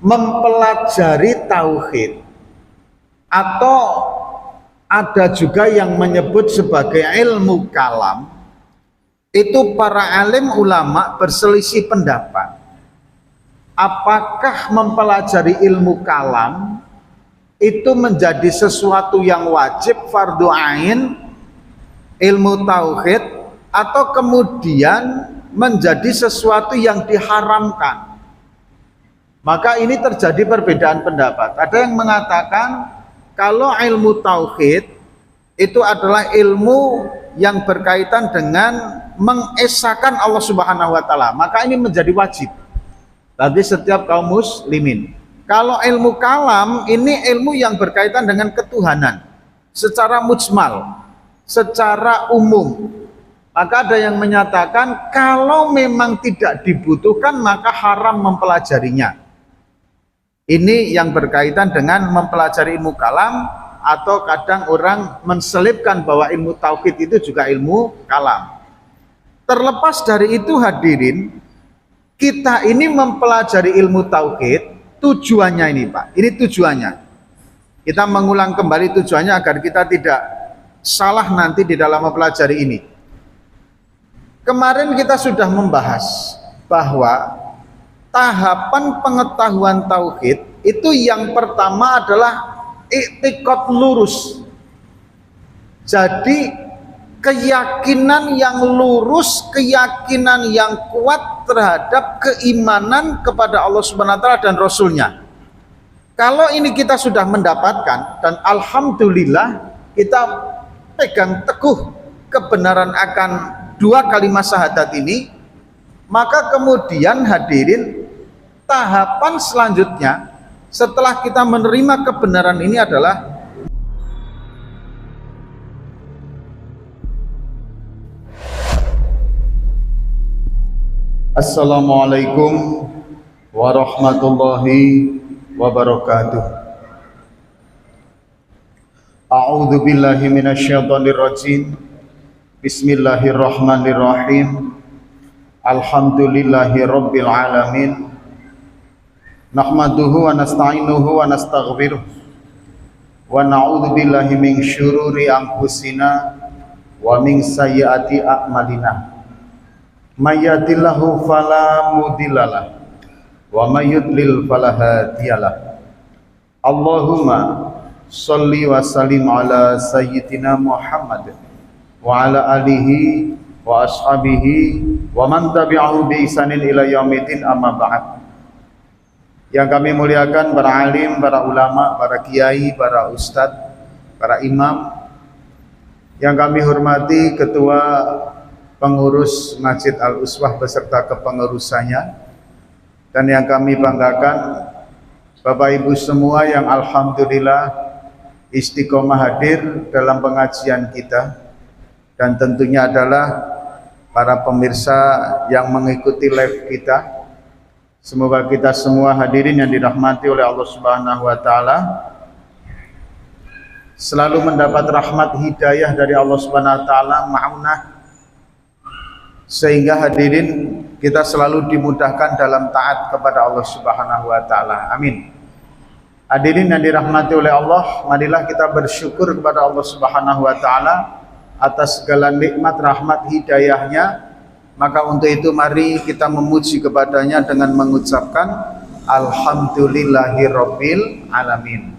mempelajari tauhid, atau ada juga yang menyebut sebagai ilmu kalam, itu para alim ulama berselisih pendapat. Apakah mempelajari ilmu kalam itu menjadi sesuatu yang wajib, fardu ain, ilmu tauhid, atau kemudian menjadi sesuatu yang diharamkan? Maka ini terjadi perbedaan pendapat. Ada yang mengatakan kalau ilmu tauhid itu adalah ilmu yang berkaitan dengan mengesahkan Allah Subhanahu wa taala, maka ini menjadi wajib bagi setiap kaum muslimin. Kalau ilmu kalam ini ilmu yang berkaitan dengan ketuhanan secara mujmal, secara umum. Maka ada yang menyatakan kalau memang tidak dibutuhkan maka haram mempelajarinya. Ini yang berkaitan dengan mempelajari ilmu kalam, atau kadang orang menselipkan bahwa ilmu tauhid itu juga ilmu kalam. Terlepas dari itu hadirin, kita ini mempelajari ilmu tauhid, tujuannya ini Pak, ini tujuannya. Kita mengulang kembali tujuannya agar kita tidak salah nanti di dalam mempelajari ini. Kemarin kita sudah membahas bahwa tahapan pengetahuan tauhid itu yang pertama adalah i'tiqad lurus. Jadi keyakinan yang lurus, keyakinan yang kuat terhadap keimanan kepada Allah Subhanahu wa taala dan Rasulnya. Kalau ini kita sudah mendapatkan, dan alhamdulillah kita pegang teguh kebenaran akan dua kalimat syahadat ini, maka kemudian hadirin, tahapan selanjutnya setelah kita menerima kebenaran ini adalah Assalamualaikum warahmatullahi wabarakatuh. A'udzu billahi minasyaitonir rajim. Bismillahirrahmanirrahim. Alhamdulillahi rabbil alamin. Nahmaduhu wa nasta'inuhu wa nastaghfiruh wa na'udzu billahi min syururi anfusina wa min sayyiati a'malina. May yahdihillahu fala mudhillalah wa may yudlil fala hadiyalah. Allahumma shalli wa sallim ala sayyidina Muhammad wa ala alihi wa ashabihi wa man tabi'ahu bi ihsanin ila yaumiddin, amma ba'd. Yang kami muliakan para alim, para ulama, para kiai, para ustadz, para imam. Yang kami hormati ketua pengurus Masjid Al-Uswah beserta kepengurusannya. Dan yang kami banggakan Bapak Ibu semua yang alhamdulillah istiqomah hadir dalam pengajian kita. Dan tentunya adalah para pemirsa yang mengikuti live kita. Semoga kita semua hadirin yang dirahmati oleh Allah Subhanahu wa taala selalu mendapat rahmat hidayah dari Allah Subhanahu wa taala, ma'unah, sehingga hadirin kita selalu dimudahkan dalam taat kepada Allah Subhanahu wa taala. Amin. Hadirin yang dirahmati oleh Allah, marilah kita bersyukur kepada Allah Subhanahu wa taala atas segala nikmat rahmat hidayahnya. Maka untuk itu mari kita memuji kepadanya dengan mengucapkan Alhamdulillahirabbil alamin.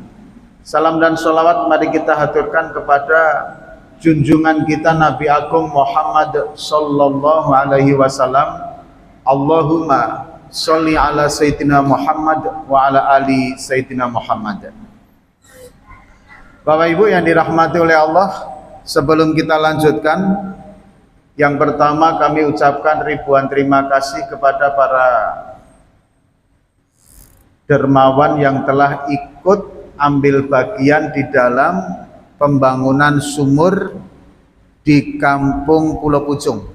Salam dan sholawat mari kita haturkan kepada junjungan kita Nabi Agung Muhammad sallallahu alaihi wasallam. Allahumma sholli ala sayyidina Muhammad wa ala ali sayyidina Muhammad. Bapak Ibu yang dirahmati oleh Allah, sebelum kita lanjutkan, yang pertama kami ucapkan ribuan terima kasih kepada para dermawan yang telah ikut ambil bagian di dalam pembangunan sumur di Kampung Pulau Pucung.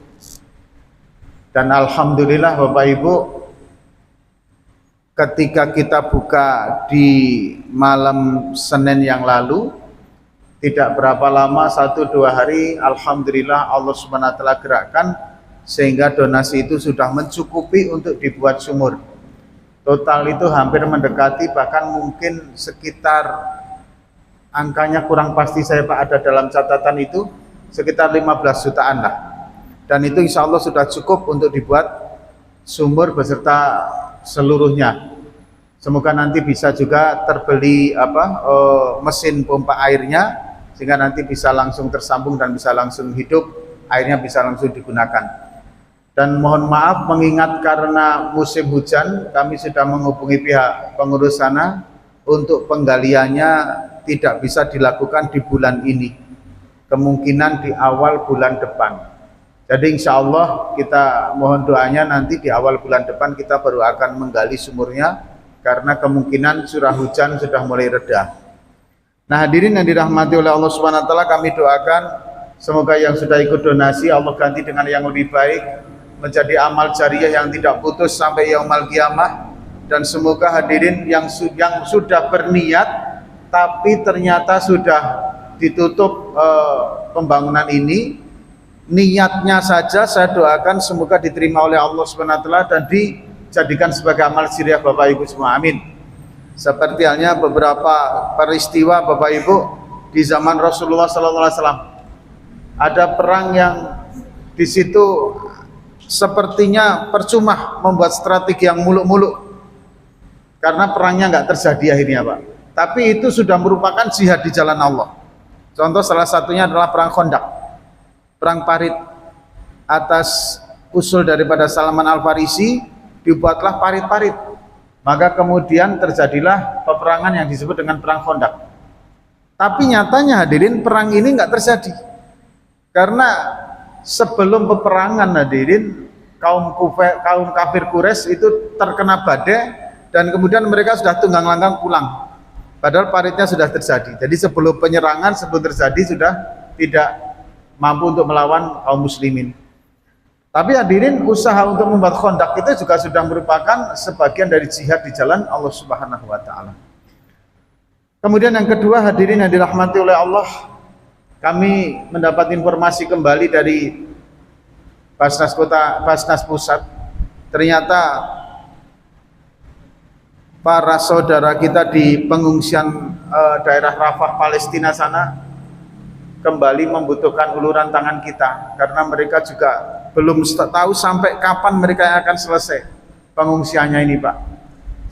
Dan alhamdulillah Bapak Ibu, ketika kita buka di malam Senin yang lalu, tidak berapa lama, 1-2 hari, alhamdulillah Allah Subhanahu wa taala gerakkan sehingga donasi itu sudah mencukupi untuk dibuat sumur. Total itu hampir mendekati, bahkan mungkin sekitar, angkanya kurang pasti saya Pak ada dalam catatan itu, sekitar 15 jutaan lah. Dan itu insya Allah sudah cukup untuk dibuat sumur beserta seluruhnya. Semoga nanti bisa juga terbeli mesin pompa airnya, sehingga nanti bisa langsung tersambung dan bisa langsung hidup, airnya bisa langsung digunakan. Dan mohon maaf, mengingat karena musim hujan, kami sudah menghubungi pihak pengurus sana untuk penggaliannya tidak bisa dilakukan di bulan ini, kemungkinan di awal bulan depan. Jadi insya Allah kita mohon doanya, nanti di awal bulan depan kita baru akan menggali sumurnya, karena kemungkinan curah hujan sudah mulai reda. Nah hadirin yang dirahmati oleh Allah Subhanahu wa taala, kami doakan semoga yang sudah ikut donasi Allah ganti dengan yang lebih baik, menjadi amal jariah yang tidak putus sampai yaumul qiyamah. Dan semoga hadirin yang sudah berniat tapi ternyata sudah ditutup pembangunan ini, niatnya saja saya doakan semoga diterima oleh Allah Subhanahu wa taala dan dijadikan sebagai amal jariah Bapak Ibu semua, amin. Seperti halnya beberapa peristiwa Bapak Ibu di zaman Rasulullah SAW, ada perang yang di situ sepertinya percuma membuat strategi yang muluk-muluk, karena perangnya nggak terjadi akhirnya Pak. Tapi itu sudah merupakan jihad di jalan Allah. Contoh salah satunya adalah perang Khandaq, perang Parit. Atas usul daripada Salman Al-Farisi dibuatlah parit-parit, maka kemudian terjadilah peperangan yang disebut dengan perang Khandaq. Tapi nyatanya hadirin, perang ini nggak terjadi, karena sebelum peperangan hadirin, kaum kafir Quraisy itu terkena badai dan kemudian mereka sudah tunggang langgang pulang, padahal paritnya sudah terjadi. Jadi sebelum penyerangan, sebelum terjadi, sudah tidak mampu untuk melawan kaum muslimin. Tapi hadirin, usaha untuk membuat Khandaq itu juga sudah merupakan sebagian dari jihad di jalan Allah Subhanahu wa taala. Kemudian yang kedua hadirin yang dirahmati oleh Allah, kami mendapat informasi kembali dari Basnas Pusat. Ternyata para saudara kita di pengungsian daerah Rafah Palestina sana kembali membutuhkan uluran tangan kita, karena mereka juga belum tahu sampai kapan mereka akan selesai pengungsiannya ini Pak.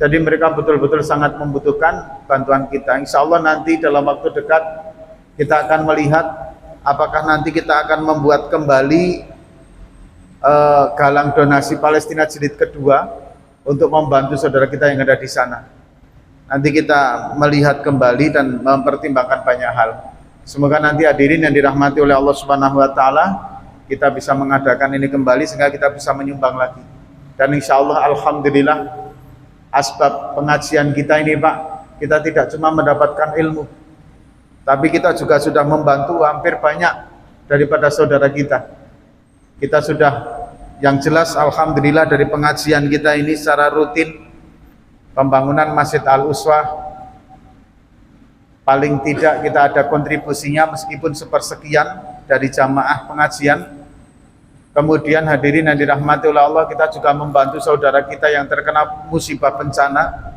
Jadi mereka betul-betul sangat membutuhkan bantuan kita. Insya Allah nanti dalam waktu dekat kita akan melihat apakah nanti kita akan membuat kembali galang donasi Palestina jilid kedua untuk membantu saudara kita yang ada di sana. Nanti kita melihat kembali dan mempertimbangkan banyak hal. Semoga nanti hadirin yang dirahmati oleh Allah Subhanahu wa taala, kita bisa mengadakan ini kembali sehingga kita bisa menyumbang lagi. Dan insya Allah alhamdulillah, asbab pengajian kita ini Pak, kita tidak cuma mendapatkan ilmu, tapi kita juga sudah membantu hampir banyak daripada saudara kita. Kita sudah, yang jelas alhamdulillah, dari pengajian kita ini secara rutin, pembangunan Masjid Al-Uswah, paling tidak kita ada kontribusinya meskipun sepersekian dari jamaah pengajian. Kemudian hadirin yang dirahmati oleh Allah, kita juga membantu saudara kita yang terkena musibah bencana,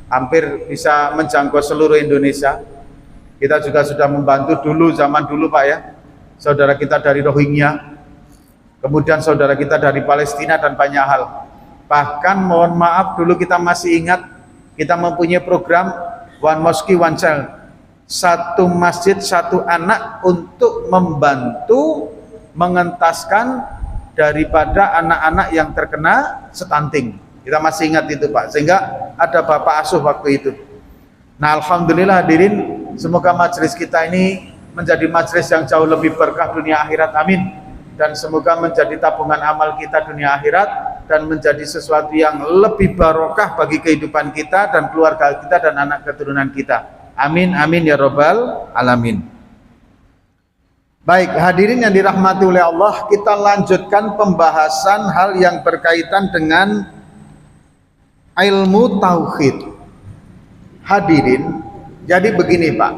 hampir bisa menjangkau seluruh Indonesia. Kita juga sudah membantu dulu, zaman dulu Pak ya, saudara kita dari Rohingya, kemudian saudara kita dari Palestina dan banyak hal. Bahkan mohon maaf, dulu kita masih ingat kita mempunyai program One Mosque One Child, satu masjid satu anak, untuk membantu mengentaskan daripada anak-anak yang terkena stunting. Kita masih ingat itu Pak, sehingga ada bapak asuh waktu itu. Nah alhamdulillah hadirin, semoga majelis kita ini menjadi majelis yang jauh lebih berkah dunia akhirat, amin. Dan semoga menjadi tabungan amal kita dunia akhirat, dan menjadi sesuatu yang lebih barokah bagi kehidupan kita dan keluarga kita dan anak keturunan kita, amin amin ya robbal alamin. Baik hadirin yang dirahmati oleh Allah, kita lanjutkan pembahasan hal yang berkaitan dengan ilmu tauhid. Hadirin, jadi begini Pak,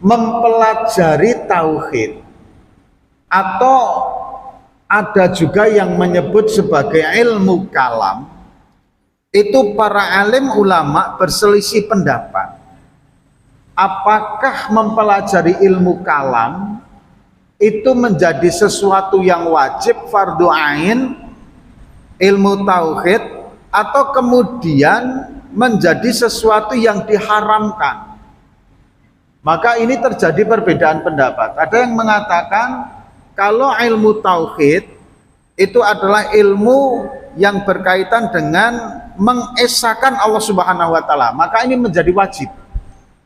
mempelajari tauhid atau ada juga yang menyebut sebagai ilmu kalam. Itu para alim ulama berselisih pendapat. Apakah mempelajari ilmu kalam itu menjadi sesuatu yang wajib fardu ain, ilmu tauhid, atau kemudian menjadi sesuatu yang diharamkan? Maka ini terjadi perbedaan pendapat. Ada yang mengatakan kalau ilmu tauhid itu adalah ilmu yang berkaitan dengan mengesahkan Allah Subhanahu wa taala, maka ini menjadi wajib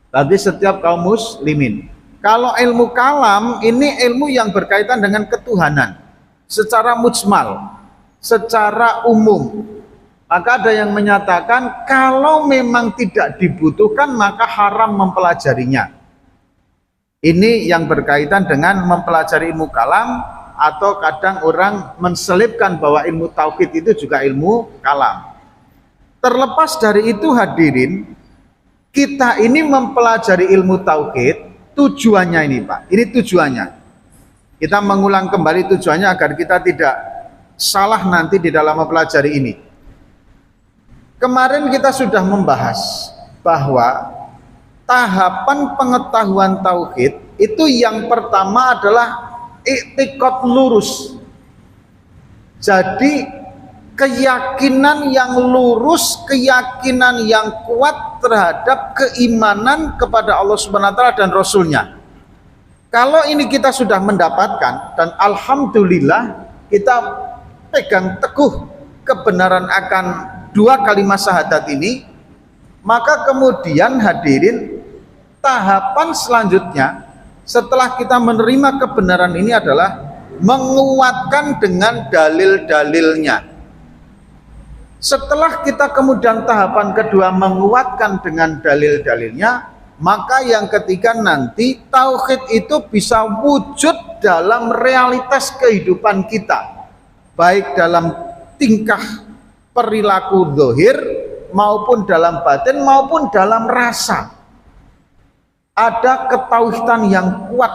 bagi setiap kaum muslimin. Kalau ilmu kalam ini ilmu yang berkaitan dengan ketuhanan secara mujmal, secara umum. Maka ada yang menyatakan kalau memang tidak dibutuhkan maka haram mempelajarinya. Ini yang berkaitan dengan mempelajari ilmu kalam, atau kadang orang menselipkan bahwa ilmu tauhid itu juga ilmu kalam. Terlepas dari itu hadirin, kita ini mempelajari ilmu tauhid, tujuannya ini Pak, ini tujuannya. Kita mengulang kembali tujuannya agar kita tidak salah nanti di dalam mempelajari ini. Kemarin kita sudah membahas bahwa tahapan pengetahuan tauhid itu yang pertama adalah i'tiqad lurus. Jadi keyakinan yang lurus, keyakinan yang kuat terhadap keimanan kepada Allah Subhanahu wa taala dan Rasulnya. Kalau ini kita sudah mendapatkan, dan alhamdulillah kita pegang teguh kebenaran akan dua kalimat syahadat ini, maka kemudian hadirin, tahapan selanjutnya setelah kita menerima kebenaran ini adalah menguatkan dengan dalil-dalilnya. Setelah kita kemudian tahapan kedua menguatkan dengan dalil-dalilnya, maka yang ketiga nanti tauhid itu bisa wujud dalam realitas kehidupan kita, baik dalam tingkah perilaku zahir maupun dalam batin maupun dalam rasa. Ada ketauhidan yang kuat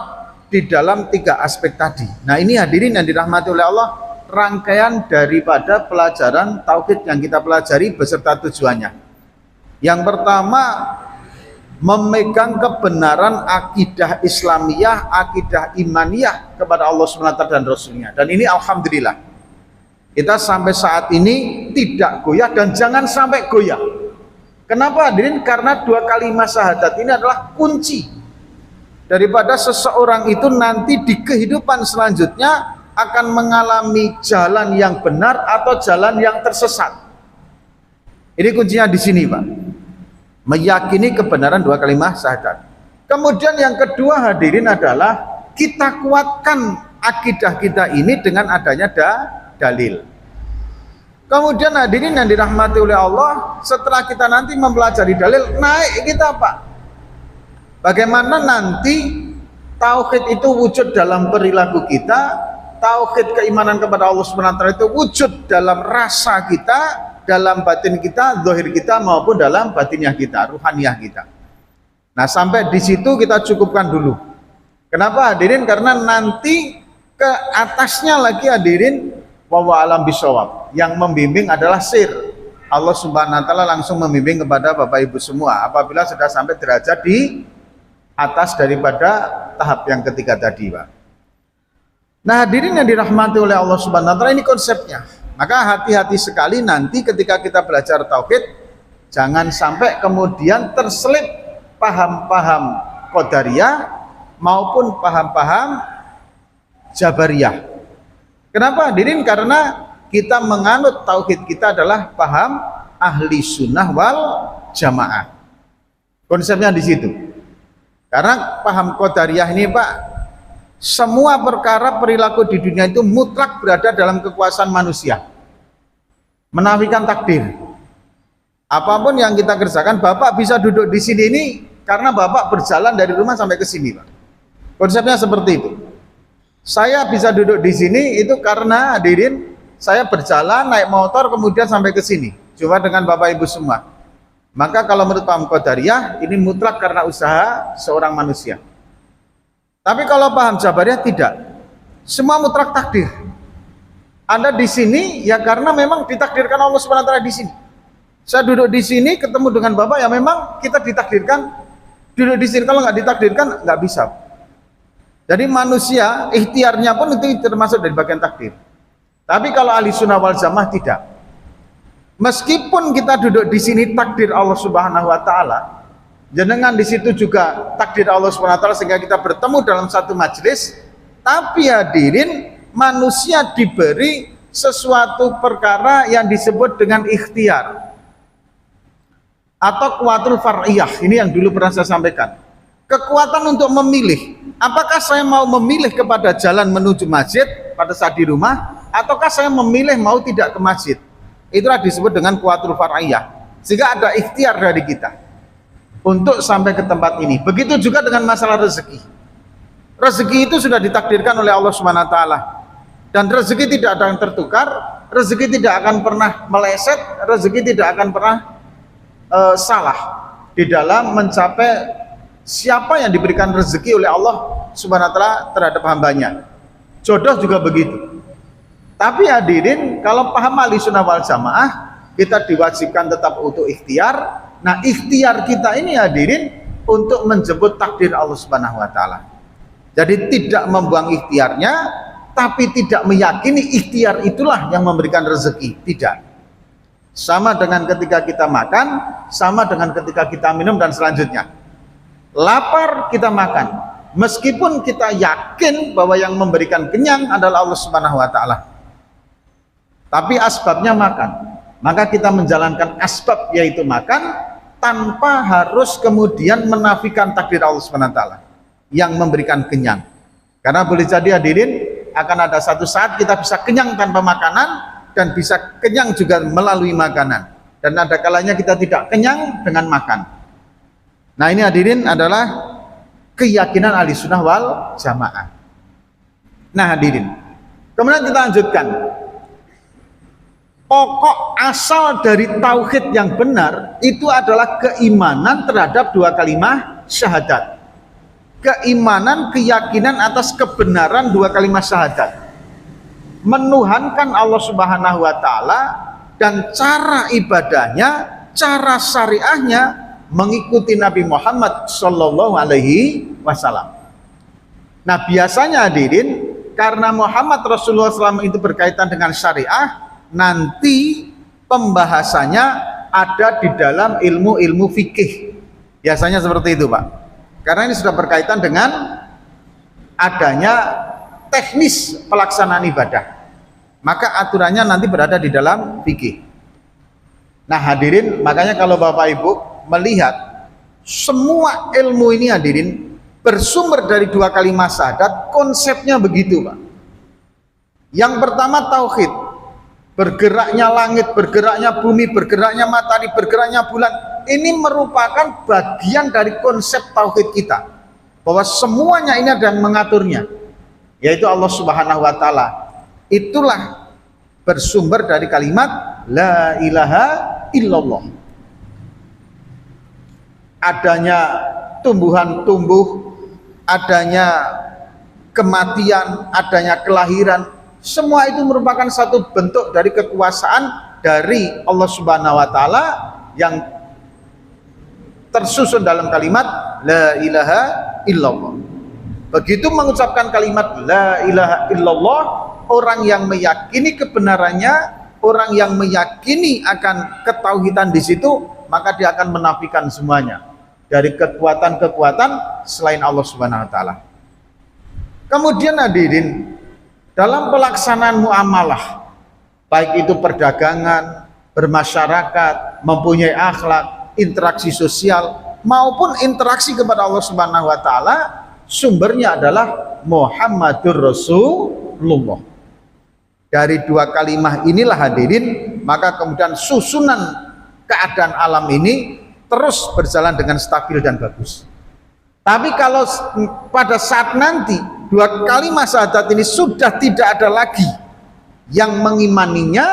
di dalam tiga aspek tadi. Nah ini hadirin yang dirahmati oleh Allah, rangkaian daripada pelajaran tauhid yang kita pelajari beserta tujuannya. Yang pertama, memegang kebenaran akidah Islamiyah, akidah imaniyah kepada Allah SWT dan Rasulnya. Dan ini alhamdulillah kita sampai saat ini tidak goyah dan jangan sampai goyah. Kenapa hadirin? Karena dua kalimat syahadat ini adalah kunci daripada seseorang itu nanti di kehidupan selanjutnya akan mengalami jalan yang benar atau jalan yang tersesat. Ini kuncinya di sini Pak, meyakini kebenaran dua kalimat syahadat. Kemudian yang kedua hadirin adalah kita kuatkan akidah kita ini dengan adanya dalil. Kemudian hadirin yang dirahmati oleh Allah, setelah kita nanti mempelajari dalil, naik kita Pak, bagaimana nanti tauhid itu wujud dalam perilaku kita, tauhid keimanan kepada Allah SWT itu wujud dalam rasa kita, dalam batin kita, zahir kita maupun dalam batinnya kita, ruhaniyah kita. Nah sampai di situ kita cukupkan dulu. Kenapa hadirin? Karena nanti ke atasnya lagi hadirin, wa alam bisawab. Yang membimbing adalah sir. Allah Subhanahu wa taala langsung membimbing kepada Bapak Ibu semua apabila sudah sampai derajat di atas daripada tahap yang ketiga tadi, Pak. Nah, hadirin yang dirahmati oleh Allah Subhanahu wa taala, ini konsepnya. Maka hati-hati sekali nanti ketika kita belajar tauhid, jangan sampai kemudian terselip paham-paham Qadariyah maupun paham-paham Jabariyah. Kenapa hadirin? Karena kita menganut tauhid kita adalah paham ahli sunnah wal jamaah. Konsepnya di situ. Karena paham Qadariyah ini Pak, semua perkara perilaku di dunia itu mutlak berada dalam kekuasaan manusia, menafikan takdir. Apapun yang kita kerjakan, Bapak bisa duduk di sini ini karena Bapak berjalan dari rumah sampai ke sini, Pak. Konsepnya seperti itu. Saya bisa duduk di sini itu karena hadirin saya berjalan naik motor kemudian sampai ke sini jumpa dengan Bapak Ibu semua. Maka kalau menurut paham Qadariyah ini mutlak karena usaha seorang manusia. Tapi kalau paham Jabariyah tidak, semua mutlak takdir. Anda di sini ya karena memang ditakdirkan Allah Subhanahu wa taala di sini. Saya duduk di sini ketemu dengan Bapak ya memang kita ditakdirkan duduk di sini. Kalau nggak ditakdirkan nggak bisa. Jadi manusia ikhtiarnya pun itu termasuk dari bagian takdir. Tapi kalau ahli sunnah wal jamaah tidak. Meskipun kita duduk di sini takdir Allah Subhanahu wa taala, jenengan di situ juga takdir Allah Subhanahu wa taala sehingga kita bertemu dalam satu majelis, tapi hadirin manusia diberi sesuatu perkara yang disebut dengan ikhtiar atau kuwatul far'iyah. Ini yang dulu pernah saya sampaikan, kekuatan untuk memilih apakah saya mau memilih kepada jalan menuju masjid pada saat di rumah, ataukah saya memilih mau tidak ke masjid. Itulah disebut dengan kuwatul far'iyah, sehingga ada ikhtiar dari kita untuk sampai ke tempat ini. Begitu juga dengan masalah rezeki. Rezeki itu sudah ditakdirkan oleh Allah Subhanahu wa taala, dan rezeki tidak ada yang tertukar, rezeki tidak akan pernah meleset, rezeki tidak akan pernah salah di dalam mencapai siapa yang diberikan rezeki oleh Allah Subhanahu wa taala terhadap hambanya. Jodoh juga begitu. Tapi hadirin, kalau paham ahli sunnah wal jamaah, kita diwajibkan tetap untuk ikhtiar. Nah, ikhtiar kita ini hadirin untuk menjemput takdir Allah Subhanahu wa taala. Jadi tidak membuang ikhtiarnya, tapi tidak meyakini ikhtiar itulah yang memberikan rezeki. Tidak. Sama dengan ketika kita makan, sama dengan ketika kita minum dan selanjutnya. Lapar kita makan, meskipun kita yakin bahwa yang memberikan kenyang adalah Allah Subhanahu wa taala. Tapi asbabnya makan. Maka kita menjalankan asbab yaitu makan tanpa harus kemudian menafikan takdir Allah Subhanahu wa taala yang memberikan kenyang. Karena boleh jadi hadirin akan ada satu saat kita bisa kenyang tanpa makanan dan bisa kenyang juga melalui makanan, dan ada kalanya kita tidak kenyang dengan makan. Nah, ini hadirin adalah keyakinan ahli sunnah wal jamaah. Nah hadirin, kemudian kita lanjutkan. Pokok asal dari tauhid yang benar itu adalah keimanan terhadap dua kalimat syahadat. Keimanan, keyakinan atas kebenaran dua kalimat syahadat, menuhankan Allah Subhanahu wa taala, dan cara ibadahnya, cara syariahnya mengikuti Nabi Muhammad sallallahu alaihi wasallam. Nah, biasanya hadirin, karena Muhammad Rasulullah SAW itu berkaitan dengan syariah, nanti pembahasannya ada di dalam ilmu-ilmu fikih. Biasanya seperti itu, Pak. Karena ini sudah berkaitan dengan adanya teknis pelaksanaan ibadah, maka aturannya nanti berada di dalam fikih. Nah hadirin, makanya kalau Bapak Ibu melihat semua ilmu ini hadirin bersumber dari dua kalimat syahadat, konsepnya begitu, Pak. Yang pertama tauhid, bergeraknya langit, bergeraknya bumi, bergeraknya matahari, bergeraknya bulan, ini merupakan bagian dari konsep tauhid kita, bahwa semuanya ini ada yang mengaturnya, yaitu Allah Subhanahu wa taala. Itulah bersumber dari kalimat la ilaha illallah. Adanya tumbuhan tumbuh, adanya kematian, adanya kelahiran, semua itu merupakan satu bentuk dari kekuasaan dari Allah Subhanahu wa taala yang tersusun dalam kalimat la ilaha illallah. Begitu mengucapkan kalimat la ilaha illallah, orang yang meyakini kebenarannya, orang yang meyakini akan ketauhidan di situ, maka dia akan menafikan semuanya dari kekuatan-kekuatan selain Allah Subhanahu wa taala. Kemudian hadirin, dalam pelaksanaan muamalah, baik itu perdagangan, bermasyarakat, mempunyai akhlak, interaksi sosial maupun interaksi kepada Allah Subhanahu wa taala, sumbernya adalah Muhammadur Rasulullah. Dari dua kalimat inilah hadirin, maka kemudian susunan keadaan alam ini terus berjalan dengan stabil dan bagus. Tapi kalau pada saat nanti dua kalimat syahadat ini sudah tidak ada lagi yang mengimaninya,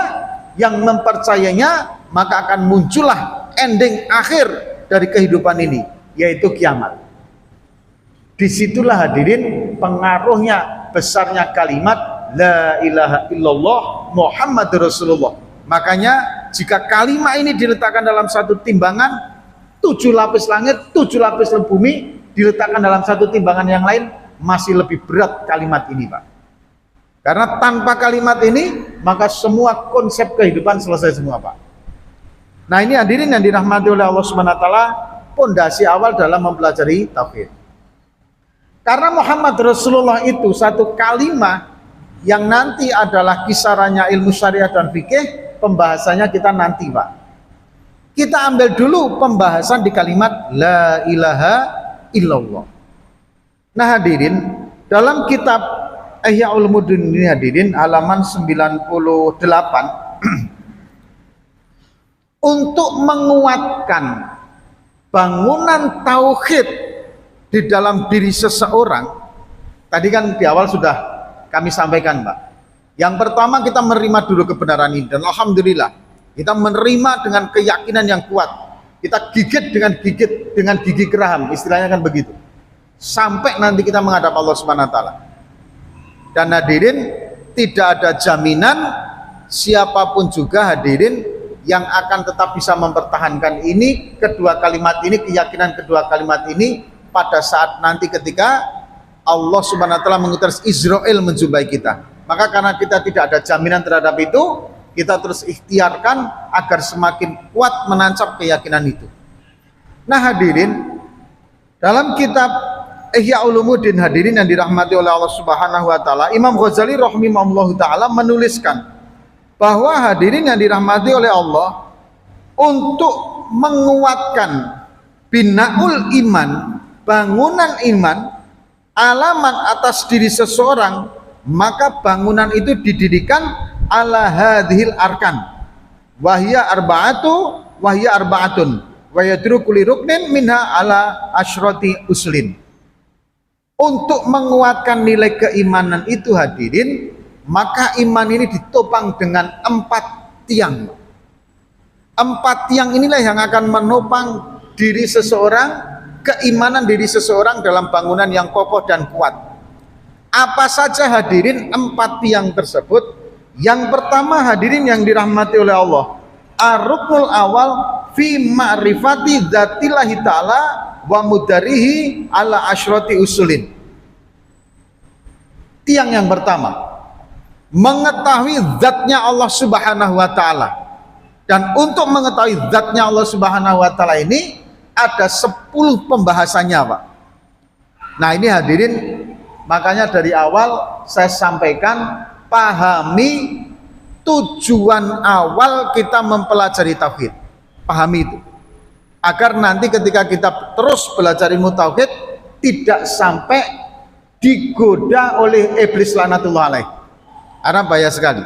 yang mempercayainya, maka akan muncullah ending akhir dari kehidupan ini, yaitu kiamat. Disitulah hadirin pengaruhnya besarnya kalimat la ilaha illallah Muhammadur Rasulullah. Makanya jika kalimat ini diletakkan dalam satu timbangan, 7 lapis langit, 7 lapis bumi diletakkan dalam satu timbangan yang lain, masih lebih berat kalimat ini, Pak. Karena tanpa kalimat ini, maka semua konsep kehidupan selesai semua, Pak. Nah, ini hadirin yang dirahmati oleh Allah Subhanahu wa taala, pondasi awal dalam mempelajari tauhid. Karena Muhammad Rasulullah itu satu kalimat yang nanti adalah kisarannya ilmu syariah dan fikih, pembahasannya kita nanti, Pak. Kita ambil dulu pembahasan di kalimat la ilaha illallah. Nah, hadirin, dalam kitab Ihya Ulumuddin ini hadirin halaman 98 untuk menguatkan bangunan tauhid di dalam diri seseorang. Tadi kan di awal sudah kami sampaikan, Pak. Yang pertama kita menerima dulu kebenaran ini, dan alhamdulillah kita menerima dengan keyakinan yang kuat. Kita gigit dengan gigi geraham, istilahnya kan begitu. Sampai nanti kita menghadap Allah Subhanahu wa taala. Dan hadirin, tidak ada jaminan siapapun juga hadirin yang akan tetap bisa mempertahankan ini, kedua kalimat ini, keyakinan kedua kalimat ini pada saat nanti ketika Allah Subhanahu wa taala mengutus Israel menjumpai kita. Maka karena kita tidak ada jaminan terhadap itu, kita terus ikhtiarkan agar semakin kuat menancap keyakinan itu. Nah, hadirin, dalam kitab Ihya Ulumuddin hadirin yang dirahmati oleh Allah Subhanahu wa taala, Imam Ghazali rahimahullahu taala menuliskan bahwa hadirin yang dirahmati oleh Allah, untuk menguatkan binaul iman, bangunan iman, alaman atas diri seseorang, maka bangunan itu didirikan ala hadhil arkan wahya arbaatun wa yadru kulli ruknin minha ala asyrati uslin. Untuk menguatkan nilai keimanan itu hadirin, maka iman ini ditopang dengan 4 tiang. 4 tiang inilah yang akan menopang diri seseorang, keimanan diri seseorang dalam bangunan yang kokoh dan kuat. Apa saja hadirin 4 tiang tersebut? Yang pertama hadirin yang dirahmati oleh Allah, ar-ruknul awal fi ma'rifati dzatillahi ta'ala wa mudarihi ala asyrati usulin. Tiang yang pertama, mengetahui zatnya Allah Subhanahu wa taala. Dan untuk mengetahui zatnya Allah Subhanahu wa taala ini ada 10 pembahasannya, Pak. Nah, ini hadirin, makanya dari awal saya sampaikan, pahami tujuan awal kita mempelajari tauhid. Pahami itu, agar nanti ketika kita terus belajar ilmu tauhid tidak sampai digoda oleh iblis laknatullah alaih, karena bahaya sekali.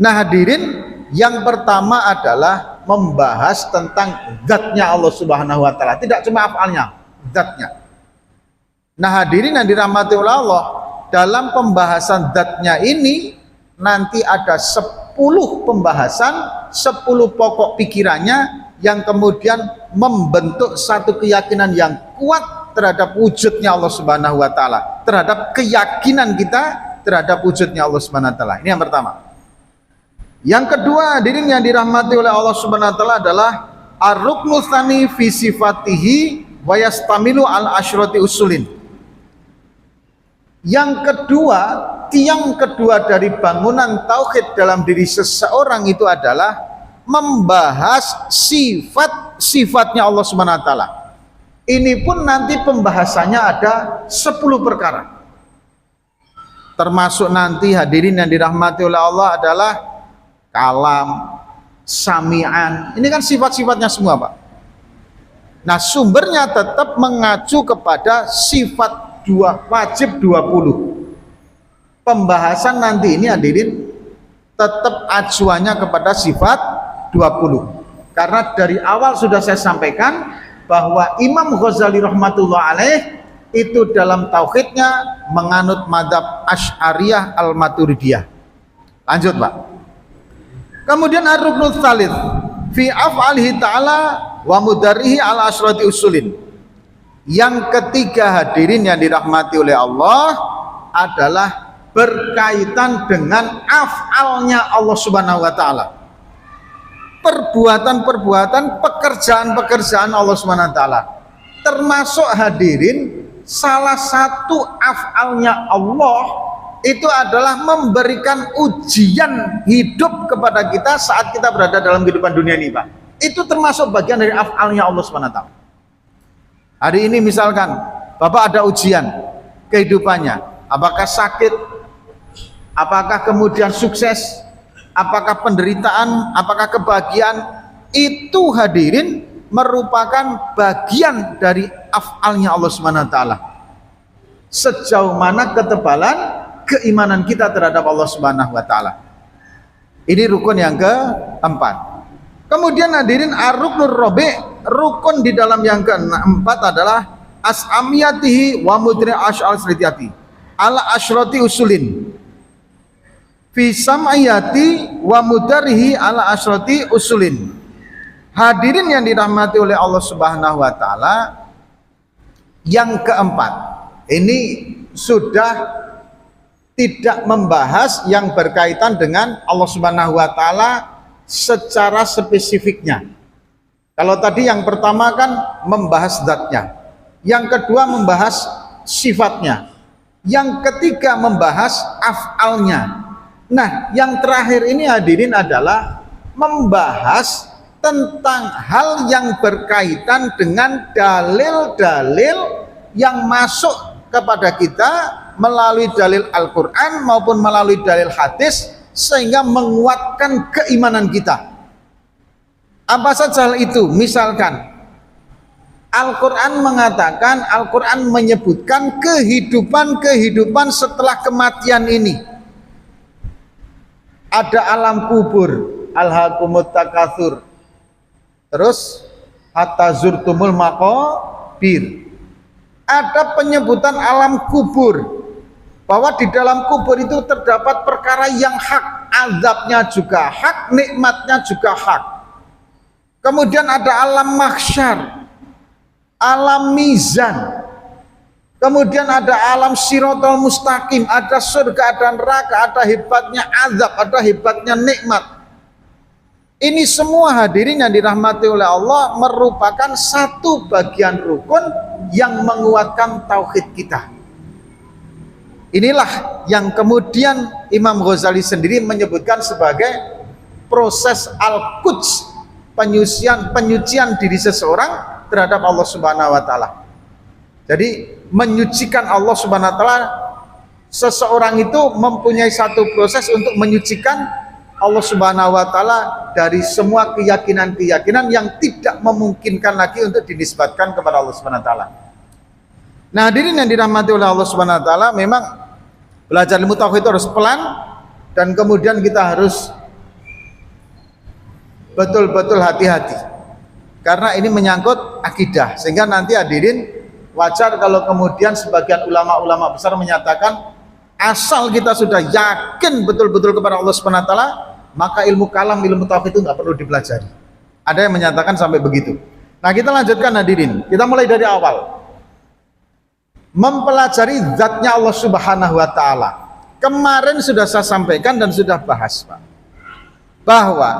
Nah, hadirin, yang pertama adalah membahas tentang zatnya Allah Subhanahu wa taala, tidak cuma afalnya, zatnya. Nah, hadirin yang dirahmati oleh Allah, dalam pembahasan zatnya ini nanti ada 10 pembahasan, 10 pokok pikirannya yang kemudian membentuk satu keyakinan yang kuat terhadap wujudnya Allah Subhanahu wa taala, terhadap keyakinan kita terhadap wujudnya Allah Subhanahu wa taala. Ini yang pertama. Yang kedua, hadirin yang dirahmati oleh Allah Subhanahu wa taala, adalah ar-ruknu tsani fi sifatihi wa yastamilu al asyrati usulin. Yang kedua, tiang kedua dari bangunan tauhid dalam diri seseorang itu adalah membahas sifat-sifatnya Allah Subhanahu wa taala. Ini pun nanti pembahasannya ada 10 perkara. Termasuk nanti hadirin yang dirahmati oleh Allah adalah kalam, sami'an. Ini kan sifat-sifatnya semua, Pak. Nah, sumbernya tetap mengacu kepada sifat wajib 20. Pembahasan nanti ini hadirin tetap acuannya kepada sifat 20. Karena dari awal sudah saya sampaikan bahwa Imam Ghazali rahmatullah alaih itu dalam tauhidnya menganut madhab Asy'ariyah al-Maturidiyah. Lanjut, Pak. Kemudian ar-ruknul tsalits fi af'alihi ta'ala wa mudarihi ala asyrati usulin. Yang ketiga hadirin yang dirahmati oleh Allah adalah berkaitan dengan af'alnya Allah Subhanahu wa taala. Perbuatan-perbuatan, pekerjaan-pekerjaan Allah Subhanahu wa taala. Termasuk hadirin, salah satu af'alnya Allah itu adalah memberikan ujian hidup kepada kita saat kita berada dalam kehidupan dunia ini, Pak. Itu termasuk bagian dari af'alnya Allah Subhanahu wa taala. Hari ini misalkan Bapak ada ujian kehidupannya, apakah sakit, apakah kemudian sukses, apakah penderitaan, apakah kebahagiaan, itu hadirin merupakan bagian dari af'alnya Allah Subhanahu wa taala. Sejauh mana ketebalan keimanan kita terhadap Allah Subhanahu wa taala. Ini rukun yang keempat. Kemudian hadirin ar-ruknur rabi', rukun di dalam yang keempat adalah as'amiyatihi wa mudri asyrati ala asyrati usulin. Fi sam'iyati wa mudarihi ala asyrati usulin. Hadirin yang dirahmati oleh Allah Subhanahu wa taala, yang keempat ini sudah tidak membahas yang berkaitan dengan Allah Subhanahu wa taala secara spesifiknya. Kalau tadi yang pertama kan membahas zatnya, yang kedua membahas sifatnya, yang ketiga membahas af'alnya. Nah, yang terakhir ini hadirin adalah membahas tentang hal yang berkaitan dengan dalil-dalil yang masuk kepada kita melalui dalil Al-Quran maupun melalui dalil hadis, sehingga menguatkan keimanan kita. Apa saja hal itu? Misalkan Al-Quran mengatakan, Al-Quran menyebutkan kehidupan setelah kematian ini. Ada alam kubur, alhaakumut takatsur, terus hatta zurtumul maqabir. Ada penyebutan alam kubur, bahwa di dalam kubur itu terdapat perkara yang hak, azabnya juga hak, nikmatnya juga hak. Kemudian ada alam mahsyar, alam mizan, kemudian ada alam siratal mustaqim, ada surga, ada neraka, ada hebatnya azab, ada hebatnya nikmat. Ini semua hadirin yang dirahmati oleh Allah merupakan satu bagian rukun yang menguatkan tauhid kita. Inilah yang kemudian Imam Ghazali sendiri menyebutkan sebagai proses al-quds, penyucian diri seseorang terhadap Allah Subhanahu wa taala. Jadi menyucikan Allah Subhanahu wa taala, seseorang itu mempunyai satu proses untuk menyucikan Allah Subhanahu wa taala dari semua keyakinan-keyakinan yang tidak memungkinkan lagi untuk dinisbatkan kepada Allah Subhanahu wa taala. Nah, hadirin yang dirahmati oleh Allah Subhanahu wa taala, memang belajar ilmu tauhid itu harus pelan, dan kemudian kita harus betul-betul hati-hati, karena ini menyangkut akidah. Sehingga nanti hadirin, wajar kalau kemudian sebagian ulama-ulama besar menyatakan asal kita sudah yakin betul-betul kepada Allah Subhanahu wa taala, maka ilmu kalam, ilmu tauhid itu nggak perlu dipelajari. Ada yang menyatakan sampai begitu. Nah, kita lanjutkan hadirin. Kita mulai dari awal. Mempelajari zatnya Allah Subhanahu wa taala. Kemarin sudah saya sampaikan dan sudah bahas, Pak, bahwa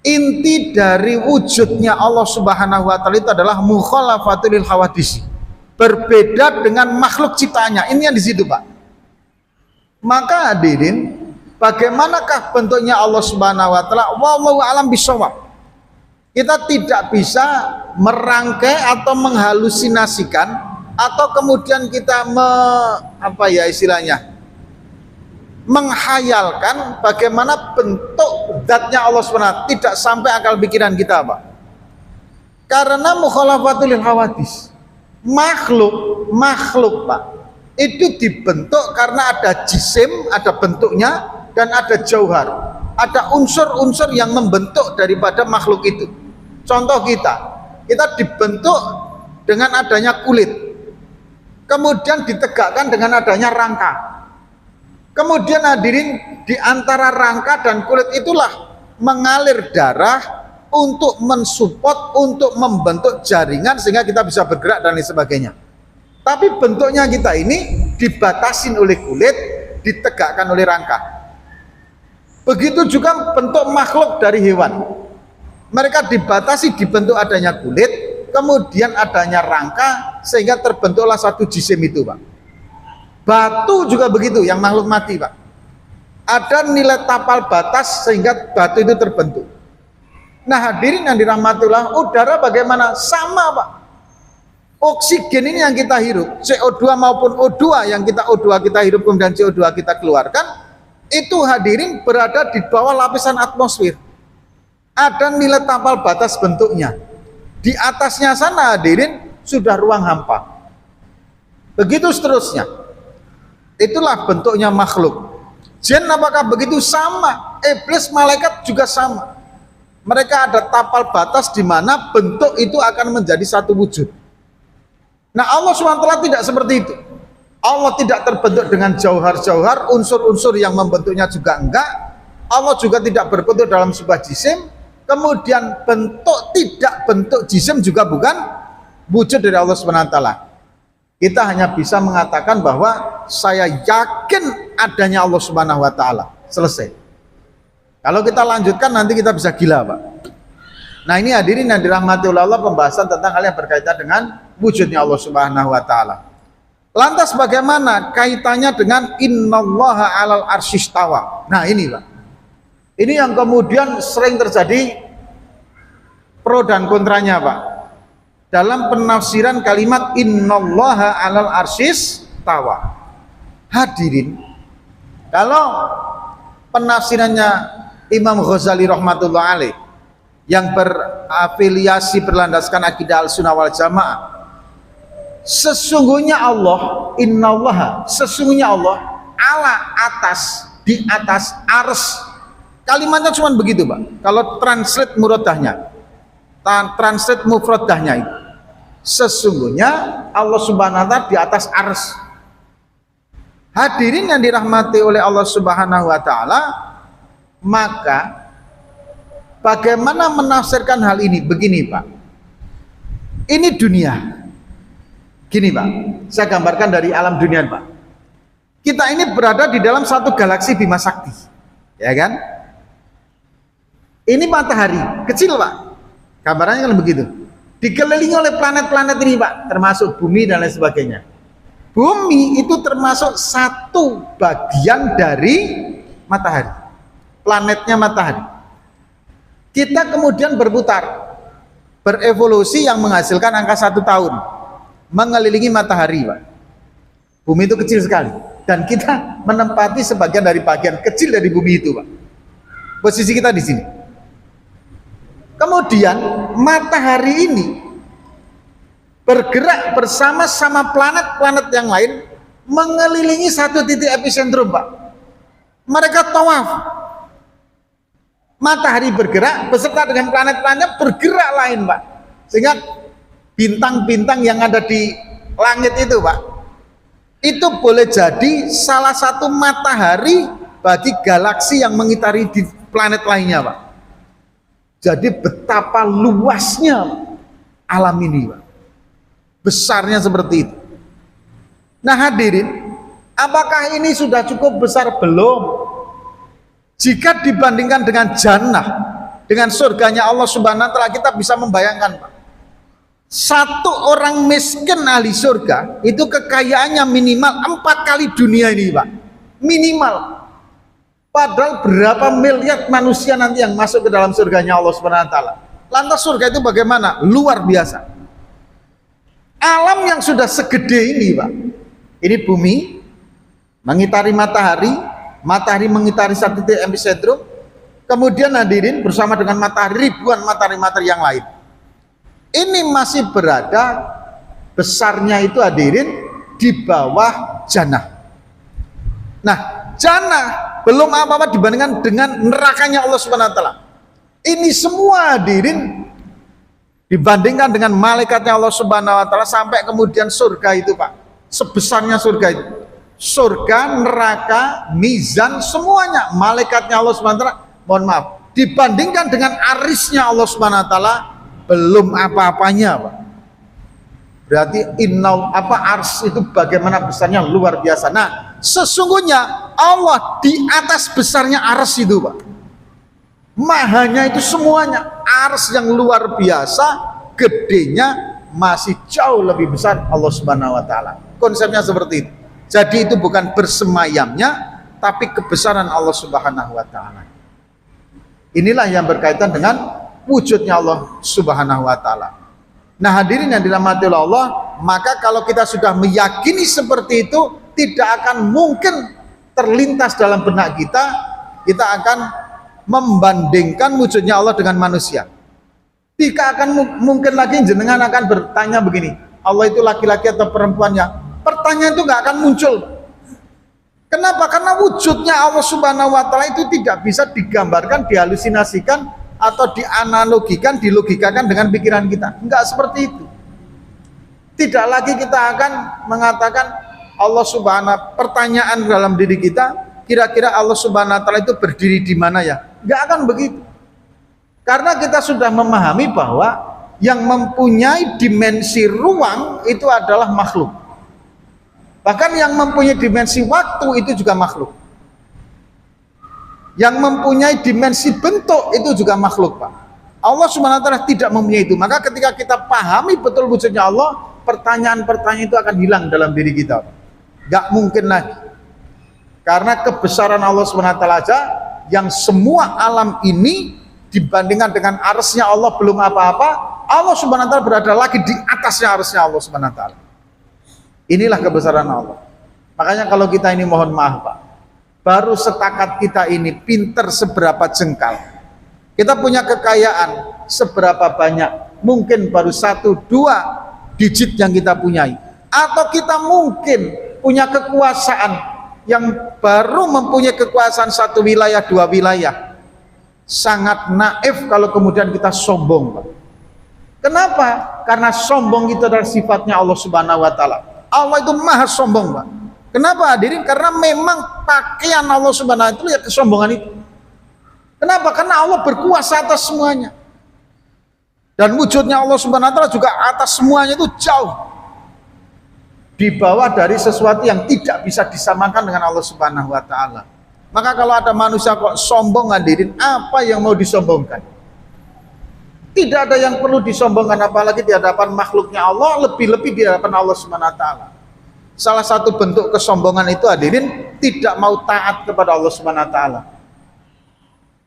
inti dari wujudnya Allah Subhanahu wa taala itu adalah mukhalafatul hawadisi, berbeda dengan makhluk ciptaannya. Ini yang di situ, Pak. Maka hadirin, bagaimanakah bentuknya Allah Subhanahu wa taala? Wallahu a'lam bishawab. Kita tidak bisa merangkai atau menghalusinasikan, atau kemudian kita menghayalkan bagaimana bentuk zatnya Allah SWT. Tidak sampai akal pikiran kita, Pak. Karena mukhalafatul hawadis, makhluk Pak, itu dibentuk karena ada jisim, ada bentuknya, dan ada jauhar, ada unsur-unsur yang membentuk daripada makhluk itu. Contoh, kita dibentuk dengan adanya kulit, kemudian ditegakkan dengan adanya rangka. Kemudian hadirin, di antara rangka dan kulit itulah mengalir darah untuk mensupport, untuk membentuk jaringan sehingga kita bisa bergerak dan lain sebagainya. Tapi bentuknya kita ini dibatasin oleh kulit, ditegakkan oleh rangka. Begitu juga bentuk makhluk dari hewan. Mereka dibatasi di bentuk adanya kulit, kemudian adanya rangka, sehingga terbentuklah satu jisim itu, Pak. Batu juga begitu, yang makhluk mati, Pak. Ada nilai tapal batas sehingga batu itu terbentuk. Nah, hadirin yang dirahmati Allah, udara bagaimana? Sama, Pak. Oksigen ini yang kita hirup, CO2 maupun O2 yang O2 kita hirup kemudian CO2 kita keluarkan, itu hadirin berada di bawah lapisan atmosfer. Ada nilai tapal batas bentuknya. Di atasnya sana hadirin sudah ruang hampa. Begitu seterusnya. Itulah bentuknya makhluk. Jin apakah begitu? Sama. Iblis, malaikat juga sama. Mereka ada tapal batas di mana bentuk itu akan menjadi satu wujud. Nah, Allah SWT tidak seperti itu. Allah tidak terbentuk dengan jauhar-jauhar, unsur-unsur yang membentuknya juga enggak. Allah juga tidak berbentuk dalam sebuah jisim. Kemudian tidak bentuk jisim juga bukan wujud dari Allah SWT. Kita hanya bisa mengatakan bahwa saya yakin adanya Allah SWT. Selesai. Kalau kita lanjutkan nanti kita bisa gila, Pak. Nah, ini hadirin yang dirahmati oleh Allah, pembahasan tentang hal yang berkaitan dengan wujudnya Allah Subhanahu wa taala. Lantas bagaimana kaitannya dengan innallaha 'alal arsyistawa? Nah, ini, Pak. Ini yang kemudian sering terjadi pro dan kontranya, Pak. Dalam penafsiran kalimat innallaha 'alal arsyistawa. Hadirin, kalau penafsirannya Imam Ghazali rahmatullah alaih yang berafiliasi berlandaskan akidah al-sunnah wal jamaah, sesungguhnya Allah, innallaha, sesungguhnya Allah ala atas, di atas ars. Kalimatnya cuma begitu, Pak. Kalau translate muradahnya, translate mufradahnya itu, sesungguhnya Allah Subhanahu wa taala di atas ars. Hadirin yang dirahmati oleh Allah Subhanahu wa taala, maka bagaimana menafsirkan hal ini? Begini, Pak. Ini dunia. Gini, Pak. Saya gambarkan dari alam dunia, Pak. Kita ini berada di dalam satu galaksi Bima Sakti. Ya kan? Ini matahari, kecil, Pak. Gambarannya kan begitu. Dikelilingi oleh planet-planet ini, Pak, termasuk bumi dan lain sebagainya. Bumi itu termasuk satu bagian dari matahari. Planetnya matahari. Kita kemudian berputar, berevolusi yang menghasilkan angka 1 tahun, mengelilingi matahari, Pak. Bumi itu kecil sekali, dan kita menempati sebagian dari bagian kecil dari bumi itu, Pak. Posisi kita di sini. Kemudian matahari ini bergerak bersama-sama planet-planet yang lain mengelilingi satu titik epicentrum, Pak. Mereka tawaf. Matahari bergerak beserta dengan planet-planetnya bergerak lain, Pak. Sehingga bintang-bintang yang ada di langit itu, Pak, itu boleh jadi salah satu matahari bagi galaksi yang mengitari di planet lainnya, Pak. Jadi betapa luasnya alam ini, Pak. Besarnya seperti itu. Nah, hadirin, apakah ini sudah cukup besar? Belum. Jika dibandingkan dengan jannah, dengan surganya Allah Subhanahu wa taala, kita bisa membayangkan, Pak. Satu orang miskin ahli surga itu kekayaannya minimal 4 kali dunia ini, Pak. Minimal. Padahal berapa miliar manusia nanti yang masuk ke dalam surganya Allah Subhanahu wa taala. Lantas surga itu bagaimana? Luar biasa. Alam yang sudah segede ini, Pak. Ini bumi mengitari matahari, matahari mengitari satu titik epicentrum, kemudian hadirin bersama dengan matahari ribuan matahari-matahari yang lain. Ini masih berada besarnya itu hadirin di bawah jannah. Nah, jannah belum apa-apa dibandingkan dengan nerakanya Allah Subhanahu wa taala. Ini semua hadirin dibandingkan dengan malaikatnya Allah Subhanahu wa taala sampai kemudian surga itu, Pak. Sebesarnya surga itu. Surga, neraka, mizan, semuanya malaikatnya Allah Subhanahu wa taala, mohon maaf, dibandingkan dengan arisnya Allah Subhanahu wa taala belum apa-apanya, Pak. Berarti ars itu bagaimana besarnya, luar biasa. Nah, sesungguhnya Allah di atas besarnya ars itu, Pak. Mahanya itu semuanya, ars yang luar biasa, gedenya masih jauh lebih besar Allah Subhanahu wa taala. Konsepnya seperti itu. Jadi itu bukan bersemayamnya, tapi kebesaran Allah Subhanahu wa taala. Inilah yang berkaitan dengan wujudnya Allah Subhanahu wa taala. Nah, hadirin yang dirahmati Allah, maka kalau kita sudah meyakini seperti itu, tidak akan mungkin terlintas dalam benak kita akan membandingkan wujudnya Allah dengan manusia. Tidak akan mungkin lagi jenengan akan bertanya begini, Allah itu laki-laki atau perempuannya. Pertanyaan itu nggak akan muncul. Kenapa? Karena wujudnya Allah Subhanahu wa taala itu tidak bisa digambarkan, dihalusinasikan, atau dianalogikan, dilogikakan dengan pikiran kita. Enggak seperti itu. Tidak lagi kita akan mengatakan Allah Subhanahu, pertanyaan dalam diri kita, kira-kira Allah Subhanahu wa taala itu berdiri di mana ya? Enggak akan begitu. Karena kita sudah memahami bahwa yang mempunyai dimensi ruang itu adalah makhluk. Bahkan yang mempunyai dimensi waktu itu juga makhluk. Yang mempunyai dimensi bentuk itu juga makhluk, Pak. Allah Subhanahu wa taala tidak mempunyai itu. Maka ketika kita pahami betul wujudnya Allah, pertanyaan-pertanyaan itu akan hilang dalam diri kita. Gak mungkin lagi. Karena kebesaran Allah Subhanahu wa taala aja, yang semua alam ini dibandingkan dengan arsy-Nya Allah belum apa-apa, Allah Subhanahu wa taala berada lagi di atasnya arsy-Nya Allah Subhanahu wa taala. Inilah kebesaran Allah. Makanya kalau kita ini mohon maaf, Pak, baru setakat kita ini pinter seberapa jengkal, kita punya kekayaan seberapa banyak, mungkin baru 1-2 digit yang kita punyai, atau kita mungkin punya kekuasaan yang baru mempunyai kekuasaan 1 wilayah 2 wilayah. Sangat naif kalau kemudian kita sombong, Pak. Kenapa? Karena sombong itu adalah sifatnya Allah Subhanahu wa taala. Allah itu maha sombong, Pak. Kenapa hadirin? Karena memang pakaian Allah Subhanahu wa taala itu ya kesombongan itu. Kenapa? Karena Allah berkuasa atas semuanya. Dan wujudnya Allah Subhanahu wa taala juga atas semuanya itu jauh. Di bawah dari sesuatu yang tidak bisa disamakan dengan Allah Subhanahu wa taala. Maka kalau ada manusia kok sombong, hadirin, apa yang mau disombongkan? Tidak ada yang perlu disombongkan, apalagi di hadapan makhluknya Allah, lebih-lebih di hadapan Allah Subhanahu wa taala. Salah satu bentuk kesombongan itu, hadirin, tidak mau taat kepada Allah Subhanahu wa taala.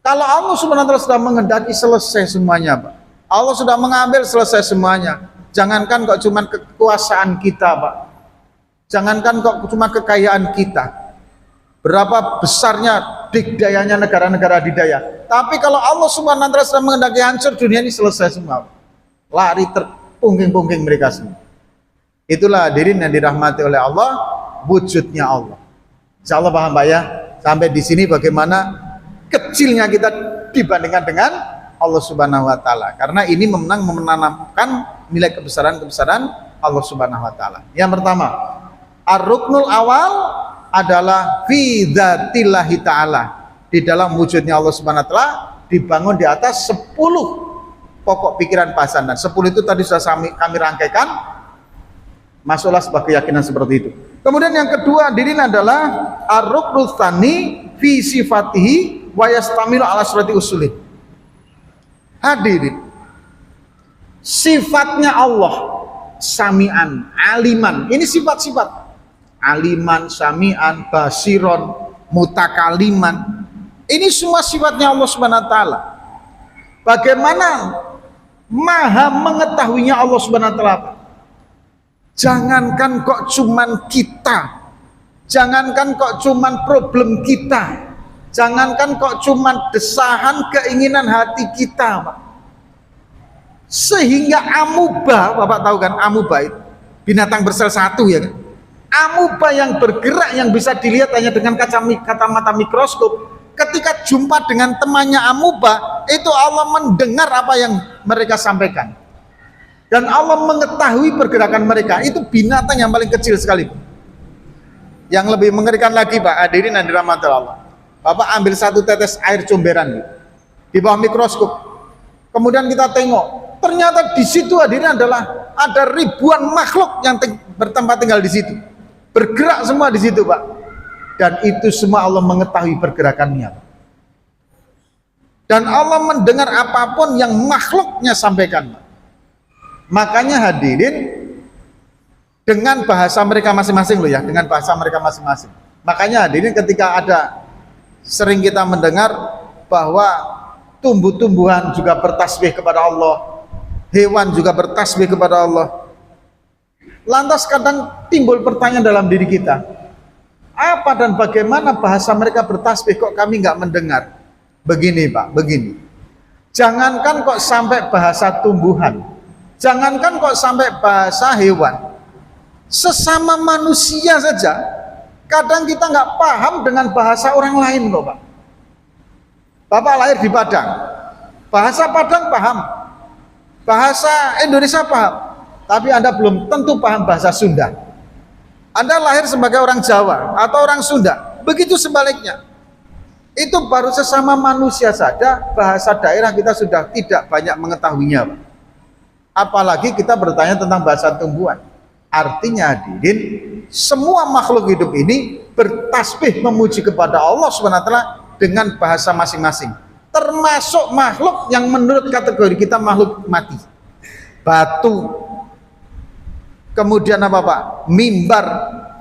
Kalau Allah Subhanahu wa taala sudah menghendaki selesai semuanya, Pak. Allah sudah mengambil selesai semuanya. Jangankan kok cuma kekuasaan kita, Pak. Jangankan kok cuma kekayaan kita. Berapa besarnya dikdayanya negara-negara adidaya. Tapi kalau Allah Subhanahu wa taala sudah menghendaki hancur dunia ini, selesai semua. Lari terpungging-pungging mereka semua. Itulah hadirin yang dirahmati oleh Allah, wujudnya Allah. Insyaallah paham, Pak ya? Sampai di sini bagaimana kecilnya kita dibandingkan dengan Allah Subhanahu wa taala. Karena ini menanamkan nilai kebesaran-kebesaran Allah Subhanahu wa taala. Yang pertama, ar-ruknul awal adalah fi dzatillahi ta'ala. Di dalam wujudnya Allah Subhanahu wa taala dibangun di atas 10 pokok pikiran bahasan. Dan 10 itu tadi sudah kami rangkaikan. Masuklah sebuah keyakinan seperti itu. Kemudian yang kedua hadirin adalah ar-ruknul tsani fi sifatihi wa yastamilu ala surati usulih. Hadirin, sifatnya Allah sami'an, aliman. Ini sifat-sifat. Aliman, sami'an, basiron, mutakaliman. Ini semua sifatnya Allah Subhanahu wa taala. Bagaimana maha mengetahuinya Allah Subhanahu wa taala? Jangankan kok cuman kita, jangankan kok cuman problem kita, jangankan kok cuman desahan keinginan hati kita, Pak. Sehingga amuba, Bapak tahu kan amuba itu binatang bersel satu ya kan? Amuba yang bergerak yang bisa dilihat hanya dengan kacamata mikroskop, ketika jumpa dengan temannya amuba, itu Allah mendengar apa yang mereka sampaikan. Dan Allah mengetahui pergerakan mereka. Itu binatang yang paling kecil sekali. Yang lebih mengerikan lagi, Pak, hadirin yang dirahmati Allah. Bapak ambil satu tetes air comberan di bawah mikroskop. Kemudian kita tengok Ternyata di situ hadirin adalah ada ribuan makhluk yang bertempat tinggal di situ, bergerak semua di situ, Pak. Dan itu semua Allah mengetahui pergerakannya, Pak. Dan Allah mendengar apapun yang makhluknya sampaikan, Pak. Makanya hadirin, dengan bahasa mereka masing-masing loh ya, dengan bahasa mereka masing-masing. Makanya hadirin, ketika ada sering kita mendengar bahwa tumbuh-tumbuhan juga bertasbih kepada Allah, hewan juga bertasbih kepada Allah. Lantas kadang timbul pertanyaan dalam diri kita, apa dan bagaimana bahasa mereka bertasbih kok kami nggak mendengar? Begini Pak, begini. Jangankan kok sampai bahasa tumbuhan, jangankan kok sampai bahasa hewan, sesama manusia saja kadang kita nggak paham dengan bahasa orang lain kok, Pak. Bapak lahir di Padang, bahasa Padang paham, bahasa Indonesia paham, tapi Anda belum tentu paham bahasa Sunda. Anda lahir sebagai orang Jawa atau orang Sunda, begitu sebaliknya. Itu baru sesama manusia saja, bahasa daerah kita sudah tidak banyak mengetahuinya, Pak. Apalagi kita bertanya tentang bahasa tumbuhan. Artinya hadirin, semua makhluk hidup ini bertasbih memuji kepada Allah SWT dengan bahasa masing-masing. Termasuk makhluk yang menurut kategori kita makhluk mati. Batu, kemudian apa Pak? Mimbar,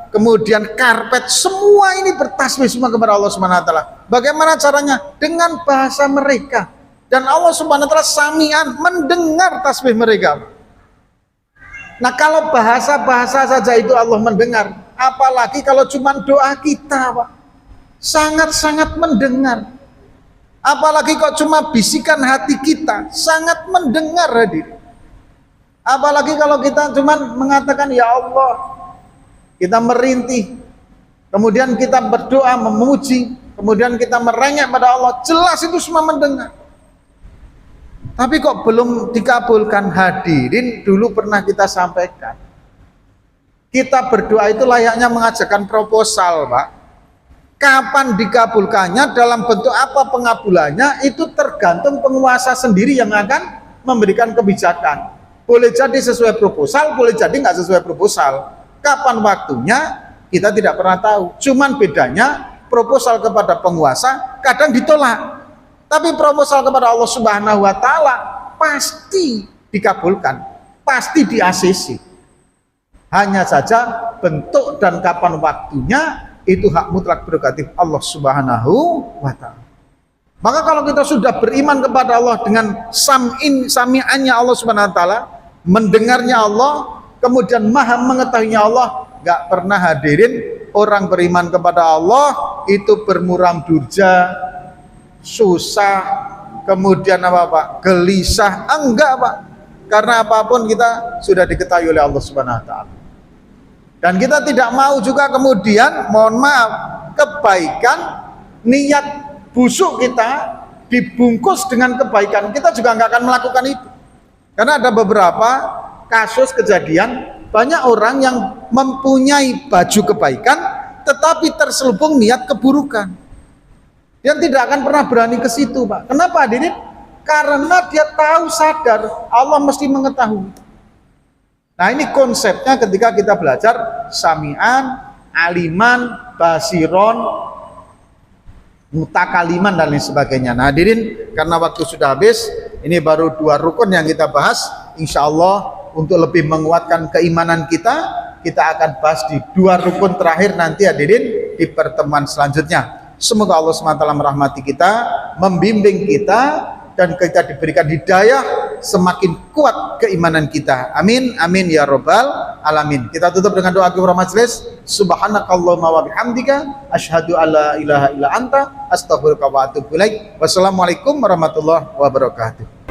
kemudian karpet, semua ini bertasbih semua kepada Allah SWT. Bagaimana caranya? Dengan bahasa mereka. Dan Allah SWT sami'an, mendengar tasbih mereka. Nah, kalau bahasa-bahasa saja itu Allah mendengar, apalagi kalau cuma doa kita, Pak. Sangat-sangat mendengar. Apalagi kok cuma bisikan hati kita, sangat mendengar hadir. Apalagi kalau kita cuma mengatakan ya Allah, kita merintih, kemudian kita berdoa memuji, kemudian kita merengek pada Allah, jelas itu semua mendengar. Tapi kok belum dikabulkan hadirin, dulu pernah kita sampaikan. Kita berdoa itu layaknya mengajukan proposal, Pak. Kapan dikabulkannya, dalam bentuk apa pengabulannya, itu tergantung penguasa sendiri yang akan memberikan kebijakan. Boleh jadi sesuai proposal, boleh jadi nggak sesuai proposal. Kapan waktunya, kita tidak pernah tahu. Cuman bedanya, proposal kepada penguasa kadang ditolak. Tapi proposal kepada Allah Subhanahu wa Ta'ala pasti dikabulkan, pasti di-ACC. Hanya saja bentuk dan kapan waktunya itu hak mutlak prerogatif Allah Subhanahu wa Ta'ala. Maka kalau kita sudah beriman kepada Allah dengan sami'annya Allah Subhanahu wa Ta'ala, mendengarnya Allah, kemudian maha mengetahuinya Allah, nggak pernah hadirin orang beriman kepada Allah itu bermuram durja, susah, kemudian apa Pak? Gelisah, enggak Pak. Karena apapun kita sudah diketahui oleh Allah Subhanahu wa Ta'ala. Dan kita tidak mau juga kemudian, mohon maaf, kebaikan, niat busuk kita dibungkus dengan kebaikan, kita juga enggak akan melakukan itu. Karena ada beberapa kasus kejadian, banyak orang yang mempunyai baju kebaikan, tetapi terselubung niat keburukan. Dia tidak akan pernah berani ke situ, Pak. Kenapa hadirin? Karena dia tahu, sadar Allah mesti mengetahui. Nah, ini konsepnya ketika kita belajar sami'an, aliman, basiron, mutakaliman dan lain sebagainya. Nah, hadirin, karena waktu sudah habis, ini baru 2 rukun yang kita bahas. Insya Allah untuk lebih menguatkan keimanan kita akan bahas di 2 rukun terakhir nanti hadirin di pertemuan selanjutnya. Semoga Allah SWT merahmati kita, membimbing kita, dan kita diberikan hidayah, semakin kuat keimanan kita. Amin, amin ya robbal alamin. Kita tutup dengan doa kifaratul majelis. Subhanakallahumma wa bihamdika, asyhadu alla ilaha illa anta, astaghfiruka wa atubu ilaik. Wassalamualaikum warahmatullahi wabarakatuh.